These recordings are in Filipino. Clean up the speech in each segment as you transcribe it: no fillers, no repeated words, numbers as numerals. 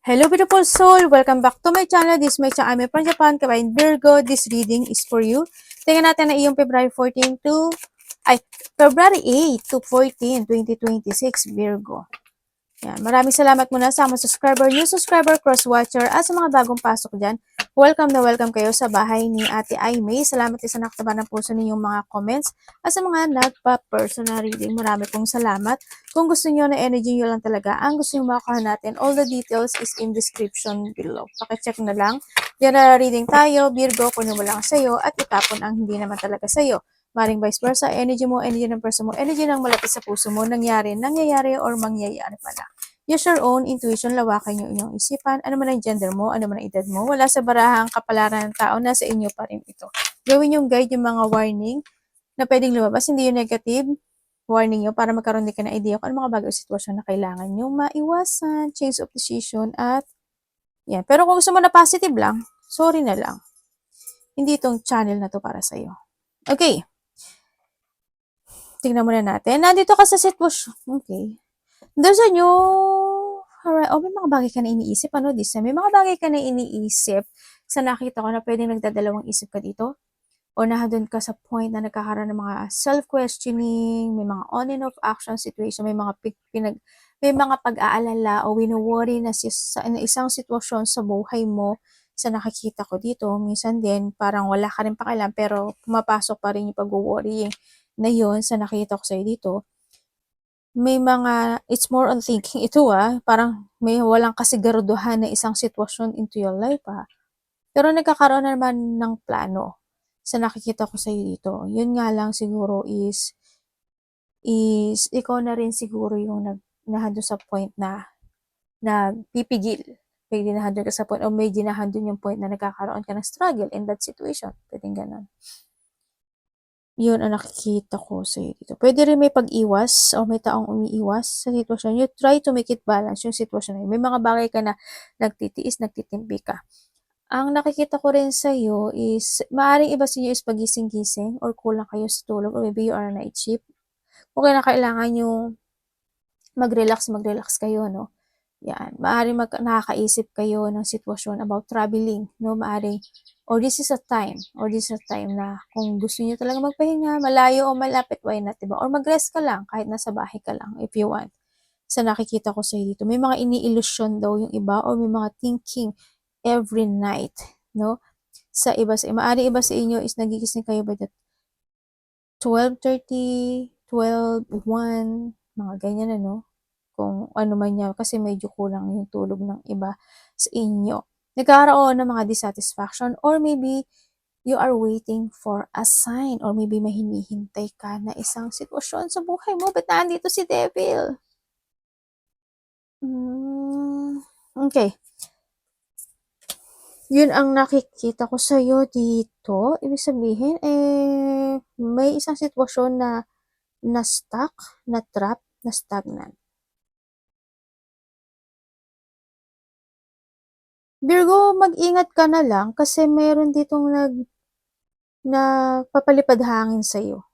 Hello beautiful soul! Welcome back to my channel. This is my channel. I'm from Japan, Kabayan Virgo. This reading is for you. Tingnan natin na iyong February 8 to 14, 2026 Virgo. Yan. Maraming salamat muna sa mga subscriber, new subscriber, cross-watcher, at sa mga bagong pasok dyan. Welcome na welcome kayo sa bahay ni Ate Aimee. Salamat din sa nakataba ng puso ninyong mga comments. At sa mga nagpa-personal reading, marami pong salamat. Kung gusto niyo na energy nyo lang talaga, ang gusto nyo makakuha natin, all the details is in description below. Pakicheck na lang. Diyan na reading tayo, Virgo, kunin mo lang sa'yo, at itapon ang hindi naman talaga sa'yo. Maring vice versa, energy mo, energy ng person mo, energy ng malapit sa puso mo, nangyayari, or mangyayari pala. Use your own intuition, lawakan yung inyong isipan, ano man ang gender mo, ano man ang edad mo, wala sa barahang kapalaran ng tao, nasa inyo pa rin ito. Gawin yung guide yung mga warning na pwedeng lumabas, hindi yung negative warning nyo para magkaroon din ka ng idea kung ano mga bagay o sitwasyon na kailangan nyo maiwasan, change of decision, at yan. Pero kung gusto mo na positive lang, sorry na lang. Hindi itong channel na to para sa'yo. Okay. Tingnan muna natin. Nandito ka sa sitwasyon. Okay. There's a new, may mga bagay ka na iniisip, may mga bagay ka na iniisip sa nakita ko na pwedeng nagdadalawang isip ka dito, o nahadun ka sa point na nagkakaroon ng mga self-questioning, may mga on and off action situation, may mga pag-aalala o wino-worry na sa isang sitwasyon sa buhay mo sa nakikita ko dito. Minsan din, parang wala ka rin pakialam, pero pumapasok pa rin yung pag-worrying na yun sa nakita ko sa'yo dito. May mga, it's more on thinking ito parang may walang kasiguraduhan na isang sitwasyon into your life Pero nagkakaroon naman ng plano sa nakikita ko sa iyo dito. Yun nga lang siguro is ikaw na rin siguro yung nahando sa point na pipigil. Pwede nahando ka sa point o may dinahandon yung point na nagkakaroon ka ng struggle in that situation. Pwedeng ganun. Yun ang nakikita ko sa iyo dito. Pwede rin may pag-iwas o may taong umiiwas sa sitwasyon. You try to make it balance yung sitwasyon na yun. May mga bagay ka na nagtitiis, nagtitimpi ka. Ang nakikita ko rin sa iyo is, maaaring iba sa inyo is pagising-gising or kulang kayo sa tulog or maybe you are a night shift. Okay na kailangan yung mag-relax kayo, no? Yan. Maaaring nakakaisip kayo ng sitwasyon about traveling, no? Maaaring this is a time na kung gusto niyo talaga magpahinga, malayo o malapit, why not, diba? Or mag-rest ka lang, kahit nasa bahay ka lang, if you want. Sa nakikita ko sa dito, may mga ini-illusion daw yung iba, or may mga thinking every night, no? Maaari iba sa inyo is nagigising kayo by the 12:30, 12, 1, mga ganyan, ano? Kung ano man yan, kasi medyo kulang yung tulog ng iba sa inyo. Nagkaroon ng mga dissatisfaction, or maybe you are waiting for a sign, or maybe may hinihintay ka na isang sitwasyon sa buhay mo. Ba't nandito si Devil? Okay. Yun ang nakikita ko sa'yo dito. Ibig sabihin, may isang sitwasyon na na-stuck, na-trap, na stagnant. Virgo, mag-ingat ka na lang kasi meron ditong nagpapalipad hangin sa'yo.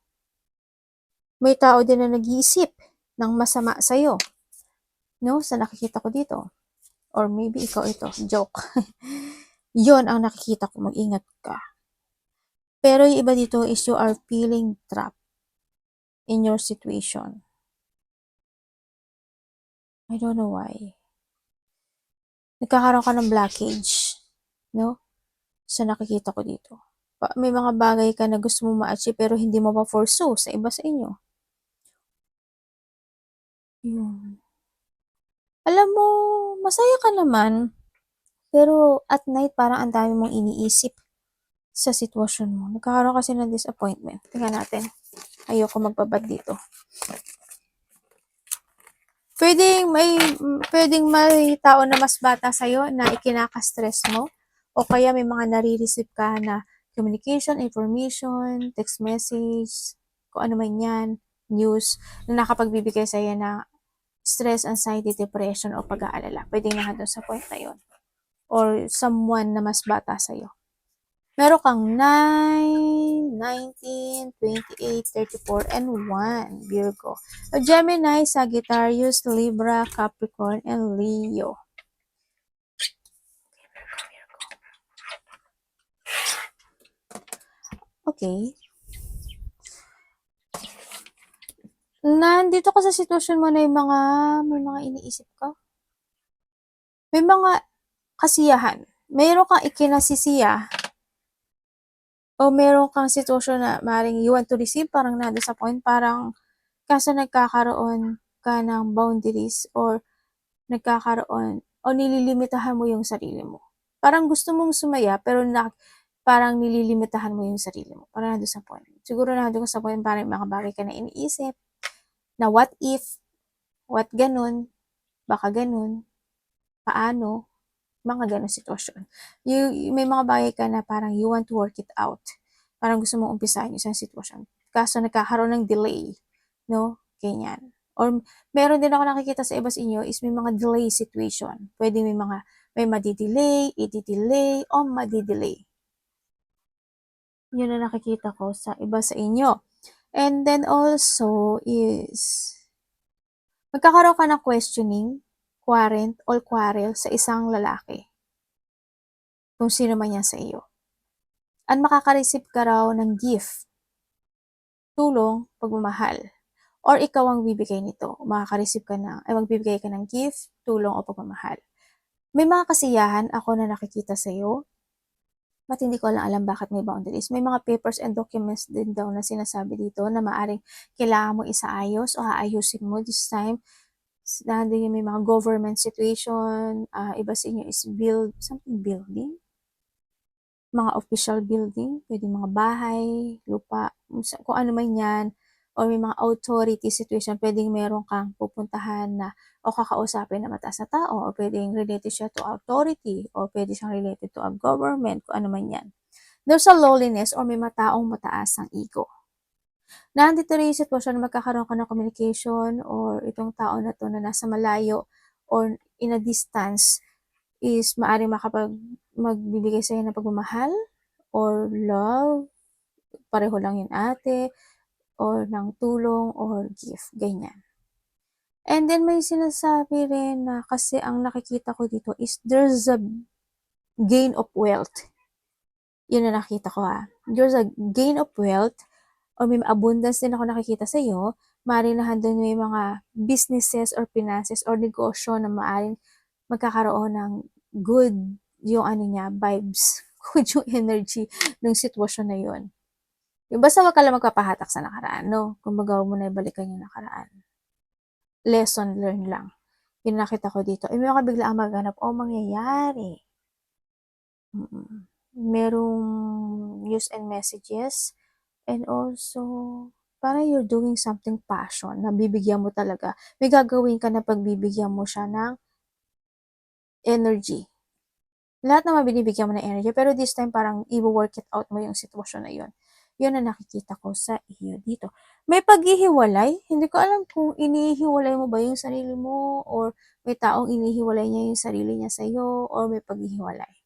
May tao din na nag-iisip ng masama sa'yo. No? Sa nakikita ko dito. Or maybe ikaw ito. Joke. Yon ang nakikita ko. Mag-ingat ka. Pero yung iba dito is you are feeling trapped in your situation. I don't know why. Nagkakaroon ka ng blockage. No? Sa nakikita ko dito. May mga bagay ka na gusto mo ma-achieve pero hindi mo pa pursue sa iba sa inyo. Yun. Alam mo, masaya ka naman. Pero at night parang ang dami mong iniisip sa sitwasyon mo. Nagkakaroon kasi ng disappointment. Tingnan natin. Ayoko magbabad dito. Pwedeng may tao na mas bata sa'yo na ikinaka-stress mo, o kaya may mga nare-receive ka na communication, information, text message, kung ano man yan, news, na nakapagbibigay sa'yo na stress, anxiety, depression, o pag-aalala. Pwedeng nandun sa point na yun. Or someone na mas bata sa'yo. Meron kang 9, 19, 28, 34, and 1, Virgo. Gemini, Sagittarius, Libra, Capricorn, and Leo. Okay. Nandito ka sa sitwasyon mo na may mga iniisip ka? May mga kasiyahan. Meron kang ikinasisiya o meron kang sitwasyon na maaaring you want to receive, parang nandun sa point, parang kaso nagkakaroon ka ng boundaries or nagkakaroon o nililimitahan mo yung sarili mo. Parang gusto mong sumaya pero parang nililimitahan mo yung sarili mo. Parang nandun sa point. Siguro nandun ka sa point, parang mga bagay ka na iniisip na what if, what ganun, baka ganun, paano, mga ganun sitwasyon. May mga bagay ka na parang you want to work it out. Parang gusto mong umpisahan yung isang sitwasyon. Kaso nagkakaroon ng delay, no? Ganyan. Or meron din ako nakikita sa iba sa inyo is may mga delay situation. Pwede may madidelay, i-delay, o madidelay. Yun ang nakikita ko sa iba sa inyo. And then also is magkakaroon ka ng questioning, quarrel sa isang lalaki. Kung sino man yan sa iyo. At makaka-receive ka raw ng gift, tulong, pagmamahal. Or ikaw ang bibigay nito. Magbibigay ka ng gift, tulong, o pagmamahal. May mga kasiyahan ako na nakikita sa iyo. Ba't hindi ko alam bakit may boundaries. May mga papers and documents din daw na sinasabi dito na maaring kailangan mo isaayos o aayusin mo this time. Dahil may mga government situation, iba sa inyo is building, mga official building, pwede mga bahay, lupa, kung ano man yan, o may mga authority situation, pwedeng meron kang pupuntahan na o kakausapin na mataas na tao, o pwedeng related siya to authority, o pwede siyang related to a government, kung ano man yan. There's a lowliness or may mataong mataas ang ego. Nandito rin yung sitwasyon na magkakaroon ka ng communication or itong tao na to na nasa malayo or in a distance is maaaring magbibigay sa'yo ng pagmamahal or love, pareho lang yun ate, or ng tulong or gift, ganyan. And then may sinasabi rin na kasi ang nakikita ko dito is there's a gain of wealth. Yun na nakita ko There's a gain of wealth or may abundance din ako nakikita sa iyo. Maaaring na doon may mga businesses or finances or negosyo na maaaring magkakaroon ng good yung vibes, good yung energy ng sitwasyon na yun. Basta wag ka lang magpapahatak sa nakaraan, no? Kumbaga, huwag mo na ibalikan yung nakaraan. Lesson learned lang. Yun nakita ko dito. May mga bigla ang maghanap o mangyayari. Merong news and messages and also parang you're doing something passion na bibigyan mo talaga. May gagawin ka na pagbibigyan mo siya ng energy. Lahat naman binibigyan mo ng energy, pero this time parang i-work it out mo yung sitwasyon na yun. Yun ang nakikita ko sa iyo dito. May paghihiwalay. Hindi ko alam kung inihiwalay mo ba yung sarili mo or may taong inihiwalay niya yung sarili niya sa iyo or may paghihiwalay.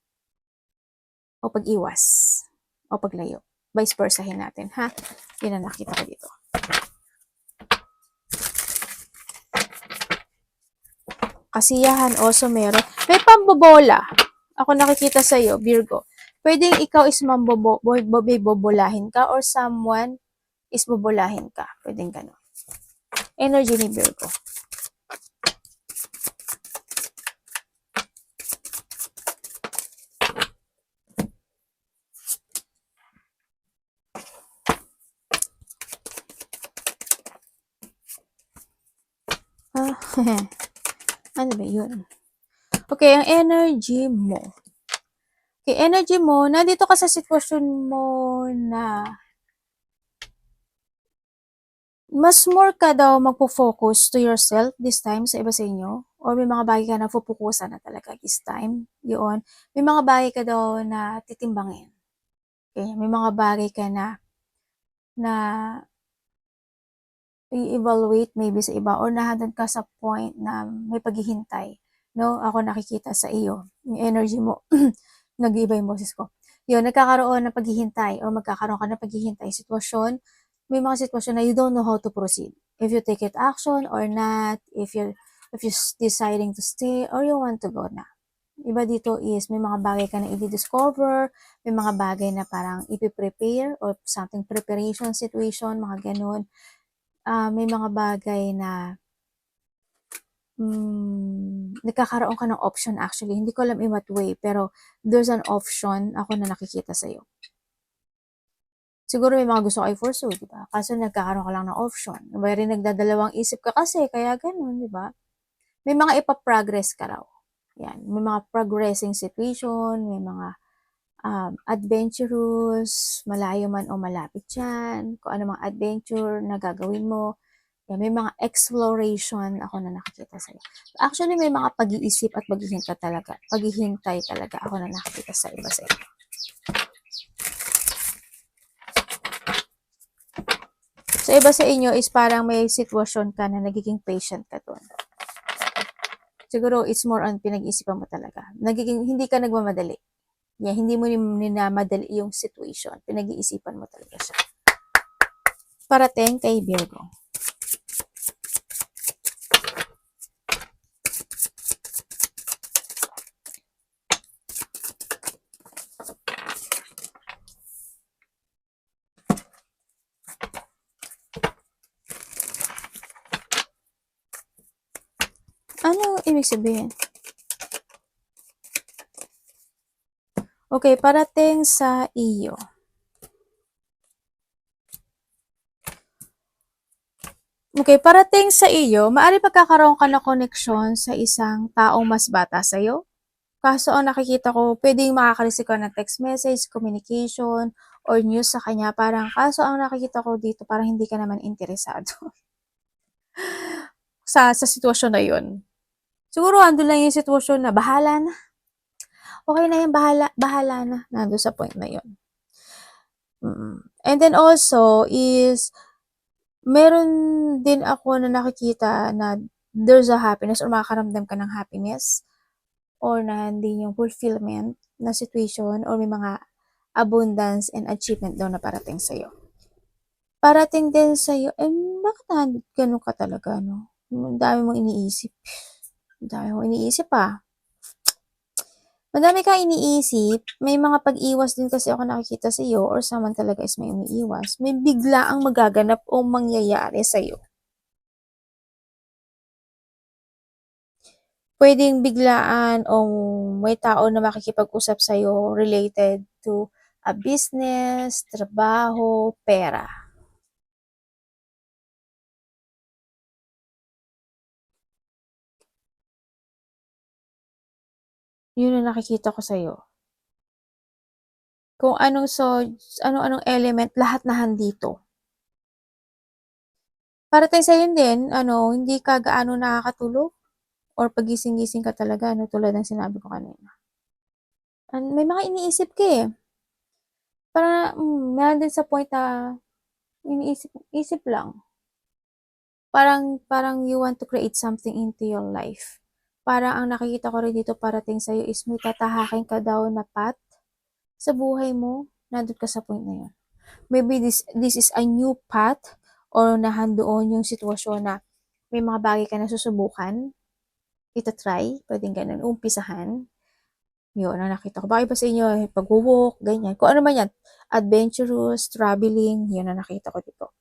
O pag-iwas. O paglayo. Vice versahin natin, ha? Yun ang nakita ko dito. Kasiyahan also meron. May pambobola. Ako nakikita sa iyo, Virgo. Pwedeng ikaw is bobolahin ka or someone is bobolahin ka. Pwedeng gano'n. Energy ni Virgo. Ano ba yun? Okay, ang energy mo. Okay, energy mo, nandito ka sa sitwasyon mo na mas more ka daw magpo-focus to yourself this time sa iba sa inyo. Or may mga bagay ka na pupukusan na talaga this time. Yun. May mga bagay ka daw na titimbangin. Okay, may mga bagay ka na i-evaluate maybe sa iba or nahandan ka sa point na may paghihintay. No? Ako nakikita sa iyo. Yung energy mo. Nag-iiba yung boses ko. Yun, nagkakaroon ng paghihintay or magkakaroon ka ng paghihintay sitwasyon. May mga sitwasyon na you don't know how to proceed. If you take it action or not, if you're deciding to stay or you want to go na. Iba dito is may mga bagay ka na i-discover, may mga bagay na parang ipi-prepare or something preparation situation, mga ganun. May mga bagay na nagkakaroon ka ng option actually. Hindi ko alam in what way, pero there's an option ako na nakikita sa'yo. Siguro may mga gusto kayo pursue, di ba? Kaso nagkakaroon ka lang ng option. May rin nagdadalawang isip ka kasi, kaya ganun, di ba? May mga ipaprogress ka raw. Yan. May mga progressing situation, may mga adventurous, malayo man o malapit yan, kung ano mga adventure na gagawin mo. Yan, may mga exploration ako na nakikita sa'yo. Actually, may mga pag-iisip at paghihintay talaga ako na nakikita sa iba sa inyo. Sa iba sa inyo is parang may sitwasyon ka na nagiging patient ka doon. Siguro it's more on pinag-iisipan mo talaga. Hindi ka nagmamadali. Yeah, hindi mo minamadali yung situation. Pinag-iisipan mo talaga siya. Parating kay Virgo. Ano ibig sabihin? Okay, parating sa iyo. Okay, parating sa iyo, maaari pagkakaroon ka ng koneksyon sa isang taong mas bata sa iyo. Kaso ang nakikita ko, pwedeng makaka-receive ka ng text message, communication, or news sa kanya. Parang, kaso ang nakikita ko dito, parang hindi ka naman interesado sa sitwasyon na yun. Siguro, andun lang yung sitwasyon na bahala na. Okay na yan, bahala na. Nandun sa point na yun. And then also is, meron din ako na nakikita na there's a happiness or makakaramdam ka ng happiness or na hindi yung fulfillment na situation or may mga abundance and achievement daw na parating sa'yo. Parating din sa'yo, bakit ganun ka talaga, no? Ang dami mong iniisip. Ang dami mong iniisip, Madami kang iniisip, may mga pag-iwas din kasi ako nakikita sa iyo or someone talaga is may umiiwas. May bigla ang magaganap o mangyayari sa iyo. Pwedeng biglaan o may tao na makikipag-usap sa iyo related to a business, trabaho, pera. Yun ang nakikita ko sa iyo. Kung ano-anong element, lahat na handito. Parating sa'yo din, hindi ka gaano nakakatulog or pagising-gising ka talaga, tulad ng sinabi ko kanina. May mga iniisip ka eh. Meron din sa point na isip lang. Parang you want to create something into your life. Parang ang nakikita ko rin dito parating sa'yo is may tatahakin ka daw na path sa buhay mo. Nandun ka sa point na yun. Maybe this is a new path or nahandoon yung sitwasyon na may mga bagay ka na susubukan, itatry, pwedeng ganun, umpisahan. Yun, ang nakita ko. Bakit ba sa inyo, pag-walk, ganyan. Kung ano man yan, adventurous, traveling, yun ang nakita ko dito.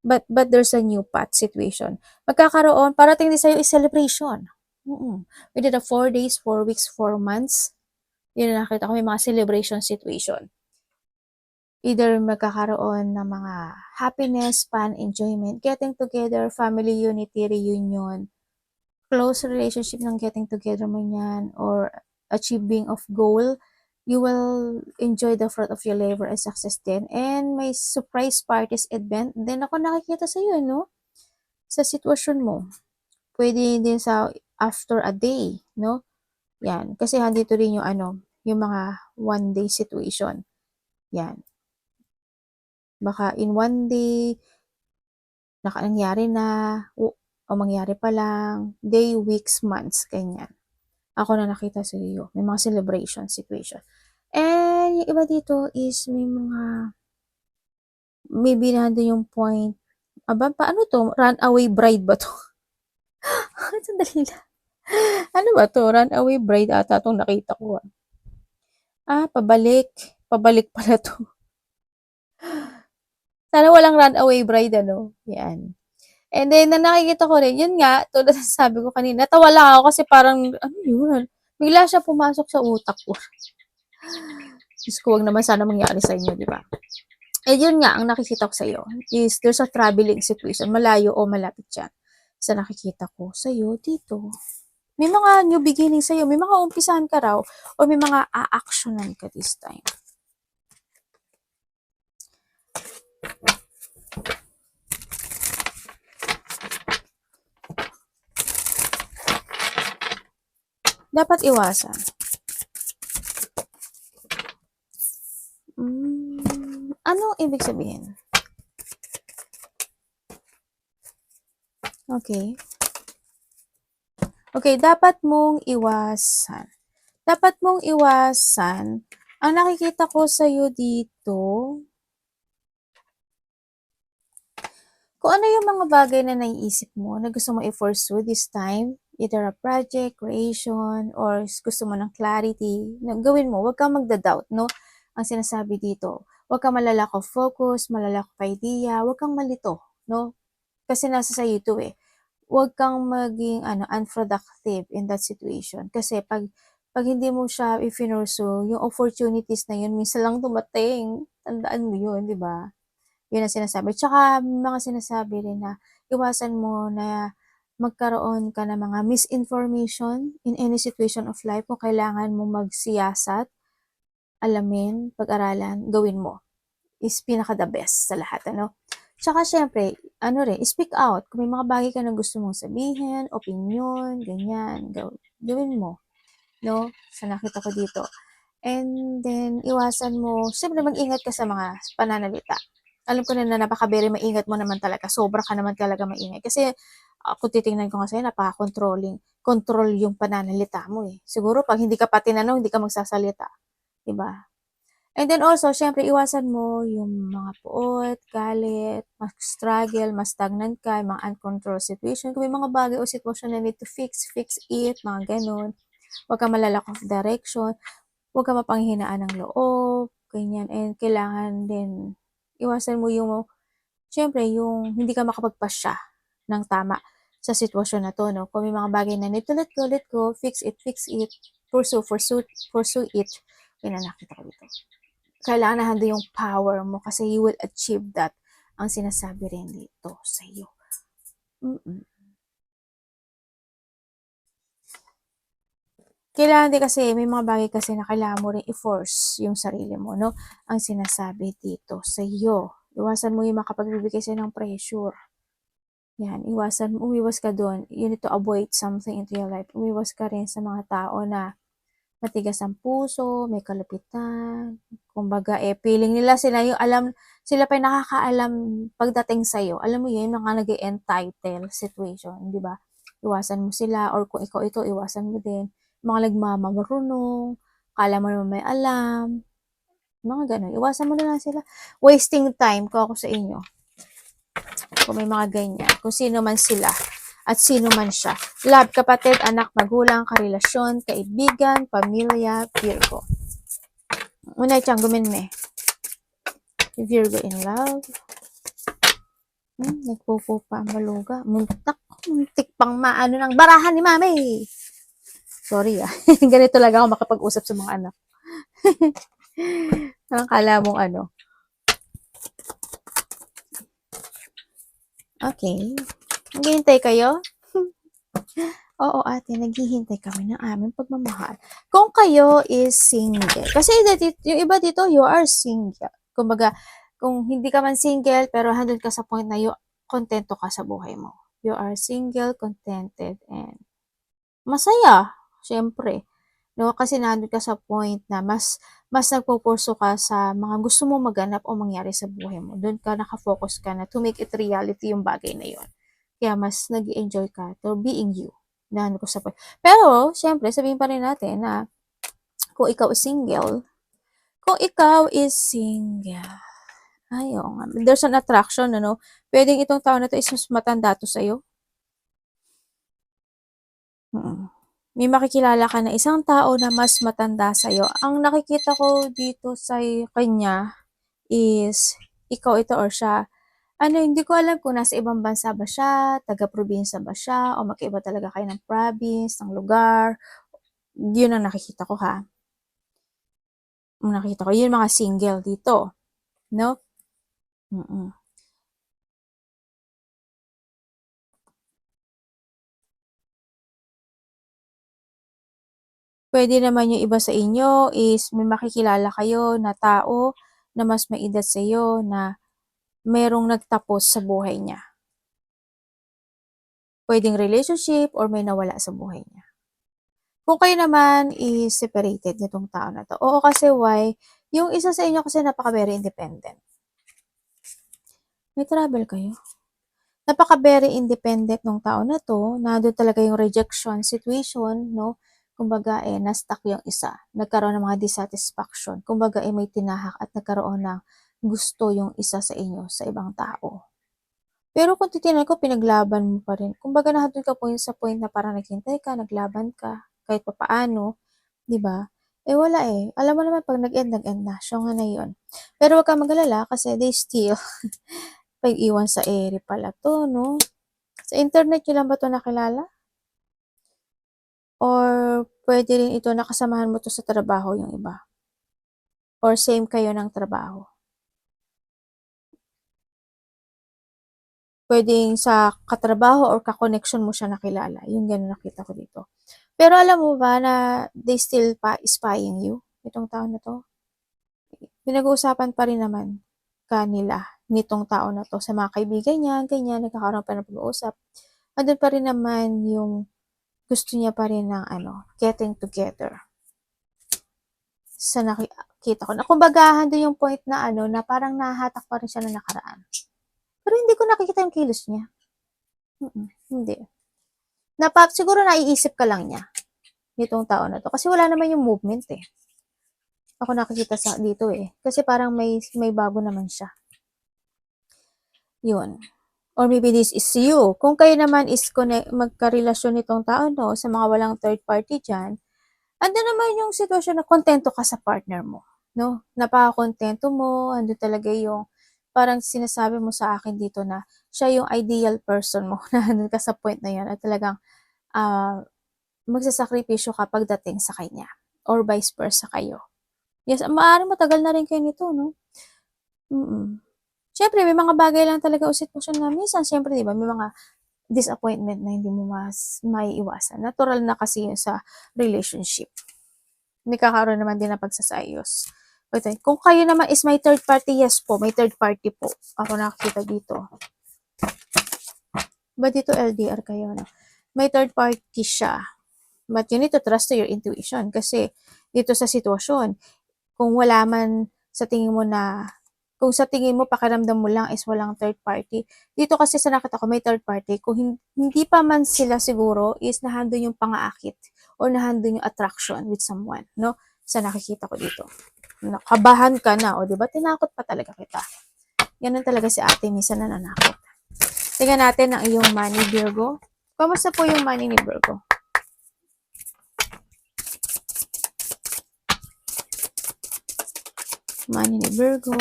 But there's a new path situation. Magkakaroon, parating din sa'yo is celebration. We did a 4 days, 4 weeks, 4 months. Yun ang nakita ko, may mga celebration situation. Either magkakaroon ng mga happiness, fun, enjoyment, getting together, family unity, reunion, close relationship ng getting together mo yan, or achieving of goal, you will enjoy the fruit of your labor and success din. And may surprise parties event din ako nakikita sa iyo, no? Sa sitwasyon mo. Pwede din sa after a day, no? Yan. Kasi handito rin yung mga one day situation. Yan. Baka in one day, nangyari na, o mangyari pa lang, day, weeks, months, ganyan. Ako na nakita sa iyo. May mga celebration situation. And yung iba dito is may mga, maybe nandun yung point, paano to? Runaway bride ba to? Sandali lang. Ano ba 'to, Runaway Bride ata 'tong nakita ko, ah. Pabalik. Pabalik pala 'to. Sana walang Runaway Bride ano, 'yan. And then na nakikita ko rin, yun nga, tulad ng sabi ko kanina, natawa lang ako kasi parang, ano yun, bigla siya pumasok sa utak ko. Diyos ko, wag naman sana mangyari sa inyo, di ba? Eh, yun nga, ang nakikita ko sa'yo is there's a traveling situation, malayo o malapit siya. Sa nakikita ko sa'yo dito. May mga new beginning sa'yo, may mga umpisahan ka raw, o may mga a-actionan ka this time. Dapat iwasan. Ano ibig sabihin? Okay. Okay, dapat mong iwasan. Dapat mong iwasan. Ang nakikita ko sa'yo dito, kung ano yung mga bagay na naiisip mo na gusto mo i-pursue this time, either a project, creation, or gusto mo ng clarity, na gawin mo, huwag kang magda-doubt, no? Ang sinasabi dito, huwag kang malalak of focus, malalak of idea, huwag kang malito, no? Kasi nasa sa'yo ito eh. Huwag kang maging unproductive in that situation. Kasi pag hindi mo siya i-finurso, yung opportunities na yun, minsan lang dumating. Tandaan mo yun, di ba? Yun ang sinasabi. Tsaka mga sinasabi rin na iwasan mo na magkaroon ka ng mga misinformation in any situation of life. Kung kailangan mo magsiyasat, alamin, pag-aralan, gawin mo. Is pinaka the best sa lahat, ano? Tsaka syempre, speak out. Kung may mga bagay ka na gusto mong sabihin, opinion, ganyan, gawin mo, no? Sa nakita ko dito. And then, iwasan mo, syempre mag-ingat ka sa mga pananalita. Alam ko na napaka-very maingat mo naman talaga. Sobra ka naman talaga maingay. Kasi, kung titingnan ko kasi, napaka-controlling. Control yung pananalita mo eh. Siguro, pag hindi ka pa tinanong, hindi ka magsasalita. Diba? And then also, syempre, iwasan mo yung mga puot, galit, struggle, mas stagnant ka, mga uncontrolled situation. Kung may mga bagay o sitwasyon na need to fix it, mga ganun. Huwag ka malalak of direction. Huwag ka mapanghinaan ng loob, ganyan. And kailangan din, iwasan mo yung, syempre, yung hindi ka makapagpasya ng tama sa sitwasyon na to, no? Kung may mga bagay na need to let go, fix it, pursue it. Yan ang nakita ko dito. Kailangan na handa yung power mo kasi you will achieve that. Ang sinasabi rin dito sa iyo. Kailangan din kasi, may mga bagay kasi na kailangan mo rin i-force yung sarili mo, no? Ang sinasabi dito sa iyo. Iwasan mo yung makapagbibigay sa'yo ng pressure. Yan, umiwas ka doon. You need to avoid something into your life. Umiwas ka rin sa mga tao na matigas ang puso, may kalupitan. Kumbaga, feeling nila sila yung sila pa yung nakakaalam pagdating sa'yo. Alam mo yun, mga nag-entitle situation, di ba? Iwasan mo sila, or kung ikaw ito, iwasan mo din. Mga nagmamarunong, kala mo naman may alam, mga ganun. Iwasan mo na lang sila. Wasting time ko ako sa inyo. Kung may mga ganyan, kung sino man sila at sino man siya. Love, kapatid, anak, magulang, karelasyon, kaibigan, pamilya, Virgo. Una siyang guminme. Virgo in love. Nagpupo pa ang baluga. Muntik pang maano ng barahan ni mami. Sorry Ganito lang ako makapag-usap sa mga anak. Ang kala mong ano. Okay. Naghihintay kayo? Oo ate, naghihintay kami ng aming pagmamahal. Kung kayo is single, kasi yung iba dito, you are single. Kumbaga, kung hindi ka man single, pero handun ka sa point na kontento ka sa buhay mo. You are single, contented, and masaya, syempre. No? Kasi nandun ka sa point na mas nagpupurso ka sa mga gusto mo maganap o mangyari sa buhay mo. Doon ka nakafocus ka na to make it reality yung bagay na yon. Kaya mas nag-enjoy ka to being you. Nandun ko sa point. Pero, syempre, sabihin pa rin natin na kung ikaw is single, there's an attraction, ano? Pwedeng itong tao na to is mas matanda to sa'yo. Mm. May makikilala ka na isang tao na mas matanda sa'yo. Ang nakikita ko dito sa kanya is ikaw ito or siya. Ano, hindi ko alam kung nasa ibang bansa ba siya, taga-probinsya ba siya, o magkaiba talaga kayo ng province, ng lugar. Yun ang nakikita ko ha. Ang nakita ko, yun mga single dito. No? Mm-mm. Pwede naman yung iba sa inyo is may makikilala kayo na tao na mas may edad sa iyo na merong nagtapos sa buhay niya. Pwedeng relationship or may nawala sa buhay niya. Kung kayo naman is separated nitong tao na to. Oo, kasi why? Yung isa sa inyo kasi napaka very independent. May travel kayo. Napaka very independent ng tao na to. Nandun talaga yung rejection situation, no? Kumbaga na-stuck yung isa. Nagkaroon ng mga dissatisfaction. Kumbaga may tinahak at nagkaroon ng gusto yung isa sa inyo sa ibang tao. Pero kung titingnan ko, pinaglaban mo pa rin. Kumbaga nandun ka sa point na parang naghintay ka, naglaban ka, kahit papaano, di ba? Wala eh. Alam mo naman, pag nag-end na. So nga na yun. Pero wag kang magalala kasi they still pag-iwan sa ere pala to, no? Sa internet nyo lang ba to nakilala? Or pwede rin ito nakasamahan mo to sa trabaho yung iba? Or same kayo ng trabaho? Pwedeng sa katrabaho or ka-connection mo siya nakilala. Yung ganun nakita ko dito. Pero alam mo ba na they still spying you? Itong tao na to? Pinag-uusapan pa rin naman kanila nitong tao na to sa mga kaibigan niya, ganyan, nagkakaroon pa ng pag-uusap. Andun pa rin naman yung gusto niya pa rin ng getting together. Sa nakita ko na, kumbaga, doon yung point na na parang nahatak pa rin siya na nakaraan. Pero hindi ko nakikita yung kilos niya. Hindi. Siguro naiisip ka lang niya nitong tao na to. Kasi wala naman yung movement eh. Ako nakikita dito eh. Kasi parang may bago naman siya. Yun. Or maybe this is you. Kung kayo naman is magkarelasyon nitong tao no, sa mga walang third party dyan, ando naman yung sitwasyon na kontento ka sa partner mo. No? Napaka-kontento mo, ando talaga yung parang sinasabi mo sa akin dito na siya yung ideal person mo na andun ka sa point na yun at talagang magsasakripisyo ka pagdating sa kanya or vice versa kayo. Yes, maaaring matagal na rin kayo nito, no? Siyempre, may mga bagay lang talaga o sitwasyon na minsan, siyempre, di ba, may mga disappointment na hindi mo maiiwasan. Natural na kasi yun sa relationship. May kakaroon naman din ng pagsasayos. Okay. Kung kayo naman is may third party, yes po, may third party po. Ako nakakita dito. But dito LDR kayo, no? May third party siya. But you need to trust to your intuition kasi dito sa sitwasyon, kung wala man sa tingin mo na kung sa tingin mo pakiramdam mo lang is walang third party. Dito kasi sa nakita ko may third party. Kung hindi pa man sila siguro is nahandun yung pangaakit or nahandun yung attraction with someone, no? Sa nakikita ko dito. Nakabahan ka na, o di ba? Tinakot pa talaga kita. Ganun talaga si ate, minsan nananakot. Tingnan natin ang iyong money, Virgo. Kamusta po yung money ni Virgo? Money ni Virgo.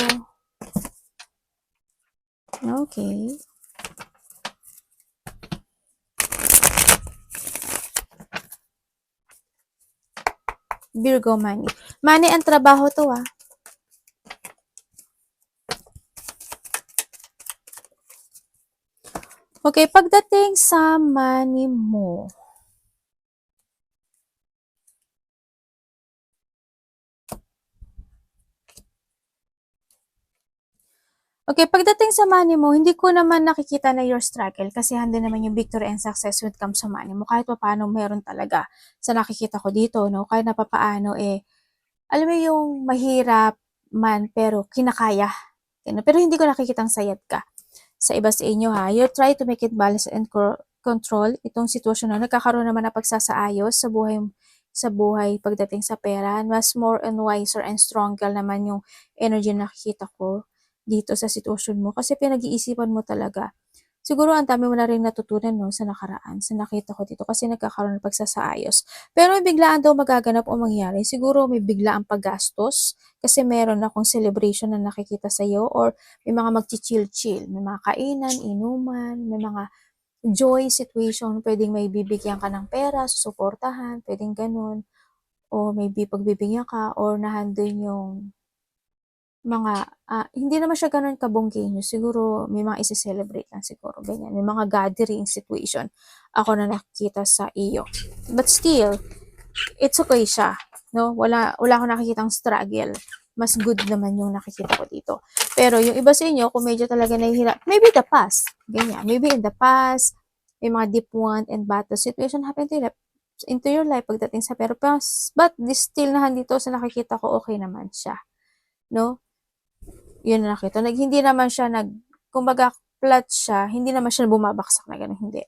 Okay. Virgo money. Money ang trabaho to ah. Okay, pagdating sa money mo, okay, pagdating sa money mo, hindi ko naman nakikita na your struggle kasi handa naman yung victory and success when it comes sa money mo. Kahit pa paano meron talaga sa nakikita ko dito, no? Kahit na papaano alam mo yung mahirap man pero kinakaya. Pero hindi ko nakikitang sayad ka. Sa iba sa inyo ha, you try to make it balance and control itong sitwasyon na nagkakaroon naman ng pagsasaayos sa buhay pagdating sa pera. Mas more and wiser and stronger naman yung energy na nakikita ko dito sa sitwasyon mo kasi pinag-iisipan mo talaga. siguro ang dami mo na rin natutunan, 'no, sa nakaraan, sa nakita ko dito kasi nagkakaroon ng pagsasaayos. Pero may biglaan daw magaganap o mangyari, siguro may biglaang paggastos kasi meron akong celebration na nakikita sa'yo or may mga magchi-chill-chill, may mga kainan, inuman, may mga joy situation, puwedeng may bibigyan ka ng pera, susuportahan, puwedeng gano'n o may pagbibigyan ka or nandun yung mga, hindi naman siya gano'n kabongganyo, siguro may mga ise-celebrate lang siguro, ganyan. May mga gathering situation ako na nakikita sa iyo. But still, it's okay siya, 'no? Wala akong nakikitang struggle. Mas good naman yung nakikita ko dito. Pero yung iba sa inyo, kung medyo talaga maybe the past, ganyan. Maybe in the past, may mga deep want and battle situation happen into your life pagdating sa pero but this still na dito sa nakikita ko, okay naman siya, 'no? Yun na nakita. Hindi naman siya kumbaga flat siya, hindi naman siya bumabaksak na gano'n, hindi.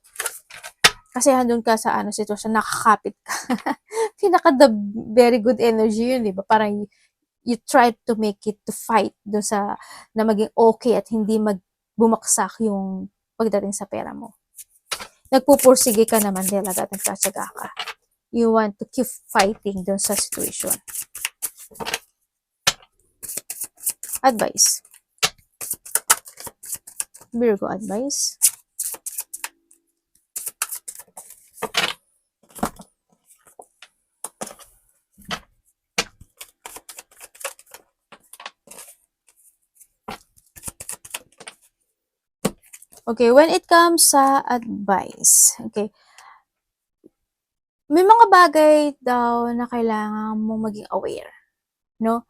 Kasi handun ka sa sitwasyon, nakakapit ka. The very good energy yun, di ba? Parang you try to make it to fight do sa na maging okay at hindi bumaksak yung pagdating sa pera mo. Nagpupursige ka naman talaga at nagtsatsaga ka. You want to keep fighting doon sa situation. Advice. Virgo advice. Okay, when it comes sa advice, okay, may mga bagay daw na kailangan mong maging aware, 'no?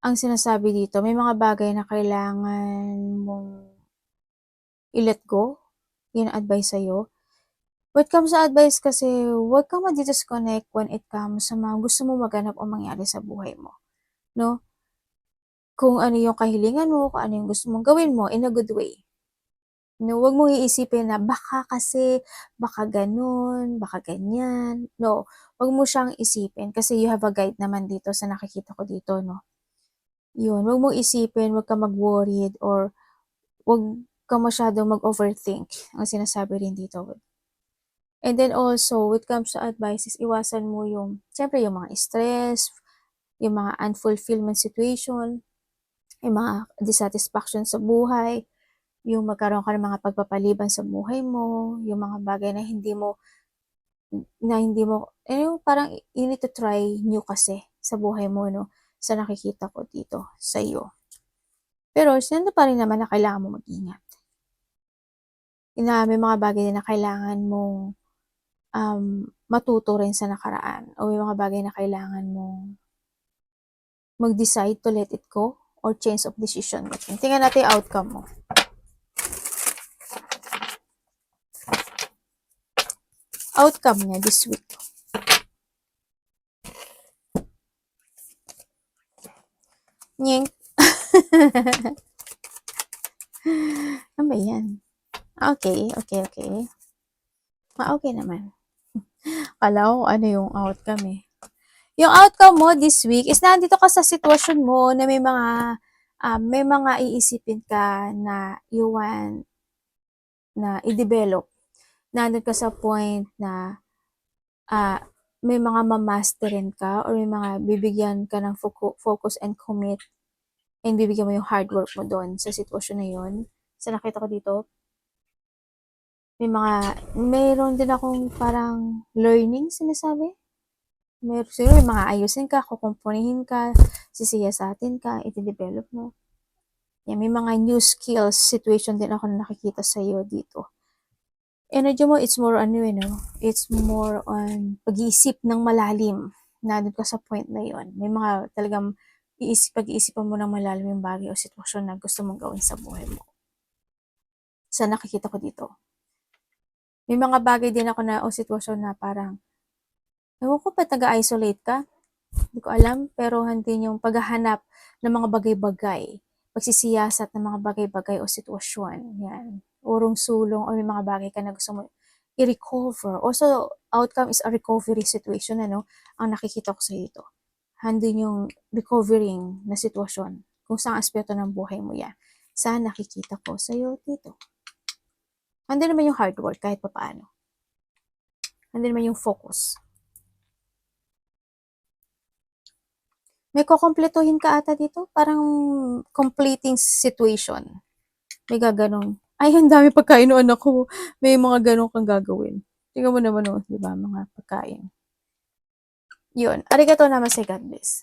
Ang sinasabi dito, may mga bagay na kailangan mong i-let go, yun ang advice sa'yo. When it comes sa advice kasi, huwag kang madi-disconnect when it comes sa mga gusto mo maganap o mangyari sa buhay mo, 'no? Kung ano yung kahilingan mo, kung ano yung gusto mong gawin mo in a good way. No, wag mong iisipin na baka kasi, baka ganun, baka ganyan. No, wag mo siyang isipin kasi you have a guide naman dito sa nakikita ko dito, no? Yun, wag mong isipin, wag kang mag-worried or wag kang masyadong mag-overthink ang sinasabi rin dito. And then also, when it comes to advices, iwasan mo yung, siyempre yung mga stress, yung mga unfulfillment situation, yung mga dissatisfaction sa buhay, yung magkaroon ka ng mga pagpapaliban sa buhay mo, yung mga bagay na yung parang you need to try new kasi sa buhay mo, no? Sa nakikita ko dito sa iyo. Pero sino pa rin naman na kailangan mo mag-ingat. May mga bagay na kailangan mong matuto rin sa nakaraan o may mga bagay na kailangan mong mag-decide to let it go or change of decision. Tingnan natin yung outcome mo. Outcome niya this week. Nyeng. Ano ba yan? Okay. Okay naman. Kala ko ano yung outcome eh. Yung outcome mo this week is nandito ka sa sitwasyon mo na may mga iisipin ka na you want na i-develop. Nandun ka sa point na may mga mamasterin ka or may mga bibigyan ka ng focus and commit and bibigyan mo yung hard work mo doon sa sitwasyon na yun. Sa nakita ko dito, mayroon din akong parang learning sinasabi. Siguro may mga ayusin ka, kukumpunihin ka, sisiyasatin ka, iti-develop mo. Yan, may mga new skills situation din ako na nakikita sa iyo dito. Energy mo, it's more it's more on pag-iisip ng malalim. Nandun ka sa point na yon. May mga talagang pag-iisipan mo ng malalim yung bagay o sitwasyon na gusto mong gawin sa buhay mo. Sa nakikita ko dito. May mga bagay din ako na o sitwasyon na parang, ewan ko ba't nag-isolate ka? Hindi ko alam, pero hindi yung paghahanap ng mga bagay-bagay, pagsisiyasat ng mga bagay-bagay o sitwasyon, yan, urong sulong o may mga bagay ka na gusto mo i-recover. Also, outcome is a recovery situation, ang nakikita ko sa ito. Handin yung recovering na sitwasyon, kung saan aspeto ng buhay mo yan, sa nakikita ko sa iyo dito. Andun naman yung hard work kahit papaano. Andun naman yung focus. May kukumpletuhin ka ata dito? Parang completing situation. May gaganong. Ay, ang dami pagkain ng anak ko. May mga ganong kang gagawin. Tingnan mo naman, oh, di ba? Mga pagkain. Yun. Arigato naman sa God bless.